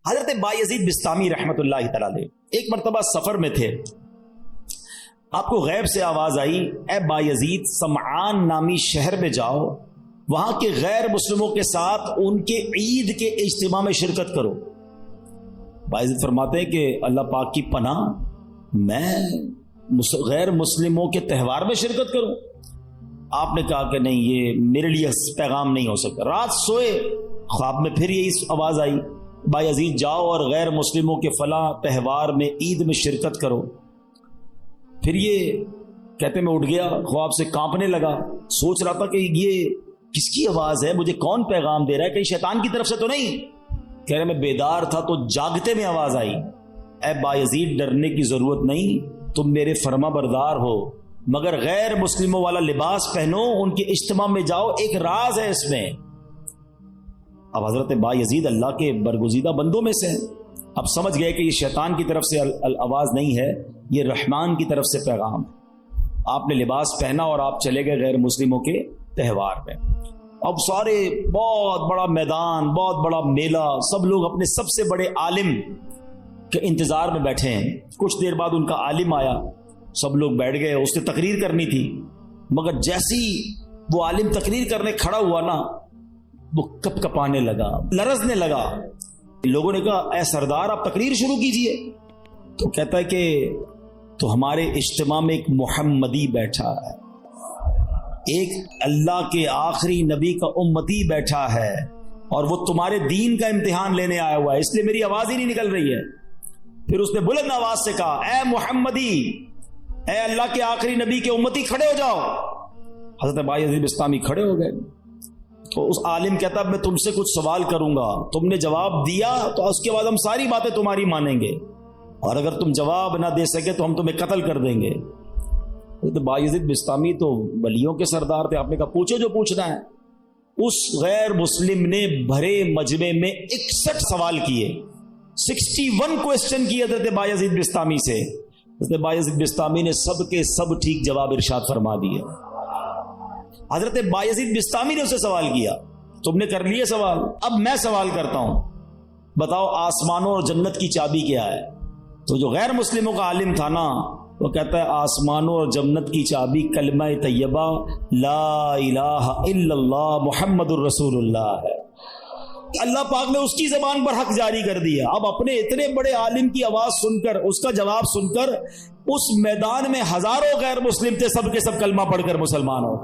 حضرت بایزید بسطامی رحمت اللہ تعالی علیہ ایک مرتبہ سفر میں تھے، آپ کو غیب سے آواز آئی، اے بایزید سمعان نامی شہر میں جاؤ، وہاں کے غیر مسلموں کے ساتھ ان کے عید کے اجتماع میں شرکت کرو۔ بایزید فرماتے ہیں کہ اللہ پاک کی پناہ، میں غیر مسلموں کے تہوار میں شرکت کروں؟ آپ نے کہا کہ نہیں، یہ میرے لیے پیغام نہیں ہو سکتا۔ رات سوئے، خواب میں پھر یہی آواز آئی، بایزید جاؤ اور غیر مسلموں کے فلاں تہوار میں عید میں شرکت کرو۔ پھر یہ کہتے میں اٹھ گیا، خواب سے کانپنے لگا، سوچ رہا تھا کہ یہ کس کی آواز ہے، مجھے کون پیغام دے رہا ہے، کہیں شیطان کی طرف سے تو نہیں؟ کہہ رہے میں بیدار تھا تو جاگتے میں آواز آئی، اے بایزید ڈرنے کی ضرورت نہیں، تم میرے فرما بردار ہو، مگر غیر مسلموں والا لباس پہنو، ان کے اجتماع میں جاؤ، ایک راز ہے اس میں۔ اب حضرت بایزید اللہ کے برگزیدہ بندوں میں سے ہیں، اب سمجھ گئے کہ یہ شیطان کی طرف سے آواز نہیں ہے، یہ رحمان کی طرف سے پیغام ہے۔ آپ نے لباس پہنا اور آپ چلے گئے غیر مسلموں کے تہوار میں۔ اب سارے بہت بڑا میدان، بہت بڑا میلہ، سب لوگ اپنے سب سے بڑے عالم کے انتظار میں بیٹھے ہیں۔ کچھ دیر بعد ان کا عالم آیا، سب لوگ بیٹھ گئے، اس نے تقریر کرنی تھی، مگر جیسی وہ عالم تقریر کرنے کھڑا ہوا نا، وہ کپ کپانے لگا، لرزنے لگا۔ لوگوں نے کہا اے سردار آپ تقریر شروع کیجئے۔ تو کہتا ہے کہ تو ہمارے اجتماع میں ایک محمدی بیٹھا ہے، ایک اللہ کے آخری نبی کا امتی بیٹھا ہے، اور وہ تمہارے دین کا امتحان لینے آیا ہوا ہے، اس لیے میری آواز ہی نہیں نکل رہی ہے۔ پھر اس نے بلند آواز سے کہا اے محمدی، اے اللہ کے آخری نبی کے امتی، کھڑے ہو جاؤ۔ حضرت بایزید بسطامی کھڑے ہو گئے۔ تو اس عالم کہتا میں تم سے کچھ سوال کروں گا، تم نے جواب دیا تو اس کے بعد ہم ساری باتیں تمہاری مانیں گے، اور اگر تم جواب نہ دے سکے تو ہم تمہیں قتل کر دیں گے۔ تو بایزید بسطامی تو ولیوں کے سردار تھے، آپ نے کہا پوچھو جو پوچھنا ہے۔ اس غیر مسلم نے بھرے مجمع میں 61 سوال کیے، 61 کوسچن کیے حضرت بایزید بسطامی سے۔ حضرت بایزید بسطامی نے سب کے سب ٹھیک جواب ارشاد فرما دیے۔ حضرت بایزید بسطامی نے اسے سوال کیا، تم نے کر لیے سوال، اب میں سوال کرتا ہوں، بتاؤ آسمانوں اور جنت کی چابی کیا ہے؟ تو جو غیر مسلموں کا عالم تھا نا، وہ کہتا ہے آسمانوں اور جنت کی چابی کلمہ طیبہ لا الہ الا اللہ محمد الرسول اللہ ہے۔ اللہ پاک نے اس کی زبان پر حق جاری کر دیا۔ اب اپنے اتنے بڑے عالم کی آواز سن کر، اس کا جواب سن کر، اس میدان میں ہزاروں غیر مسلم تھے، سب کے سب کلمہ پڑھ کر مسلمان ہو۔